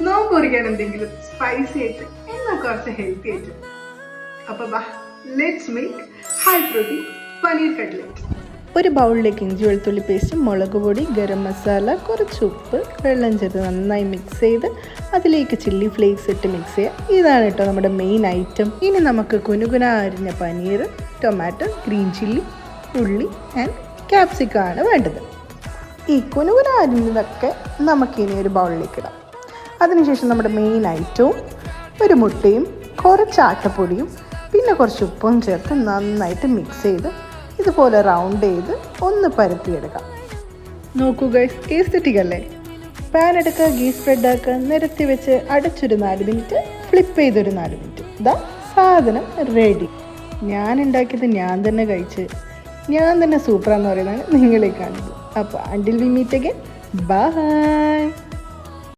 നോമ്പ് കുറിക്കാൻ എന്തെങ്കിലും സ്പൈസി ആയിട്ട് എന്നാൽ കുറച്ച് ഹെൽത്തി ആയിട്ട്. അപ്പൊ let's make high protein paneer cutlet. ഒരു ബൗളിലേക്ക് ഇഞ്ചി വെളുത്തുള്ളി പേസ്റ്റ്, മുളക് പൊടി, ഗരം മസാല, കുറച്ച് ഉപ്പ്, വെള്ളം ചേർത്ത് നന്നായി മിക്സ് ചെയ്ത് അതിലേക്ക് ചില്ലി ഫ്ലേക്സ് ഇട്ട് മിക്സ് ചെയ്യുക. ഇതാണ് കേട്ടോ നമ്മുടെ മെയിൻ ഐറ്റം. ഇനി നമുക്ക് കുനുകുന അരിഞ്ഞ പനീർ, ടൊമാറ്റോ, ഗ്രീൻ ചില്ലി, ഉള്ളി ആൻഡ് ക്യാപ്സിക്കം ആണ് വേണ്ടത്. ഈ കുനുകുന അരിഞ്ഞതൊക്കെ നമുക്കിനി ഒരു ബൗളിലേക്ക് ഇടാം. അതിനുശേഷം നമ്മുടെ മെയിൻ ഐറ്റവും ഒരു മുട്ടയും കുറച്ച് ആട്ടപ്പൊടിയും പിന്നെ കുറച്ച് ഉപ്പും ചേർത്ത് നന്നായിട്ട് മിക്സ് ചെയ്ത് ഇതുപോലെ റൗണ്ട് ചെയ്ത് ഒന്ന് പരത്തിയെടുക്കാം. നോക്കൂ ഗൈസ്, എസ്തെറ്റിക് അല്ലേ? പാൻ എടുക്കുക, ഗീ സ്പ്രെഡ് ആക്കുക, നിരത്തി വെച്ച് അടച്ചൊരു 4 മിനിറ്റ്, ഫ്ലിപ്പ് ചെയ്തൊരു 4 മിനിറ്റ്. ഇതാ സാധനം റെഡി. ഞാൻ ഉണ്ടാക്കിയത് ഞാൻ തന്നെ കഴിച്ച് ഞാൻ തന്നെ സൂപ്പറാന്ന് പറയുന്നതാണ് നിങ്ങളെ കാണുന്നത്. അപ്പോൾ until we meet again, by.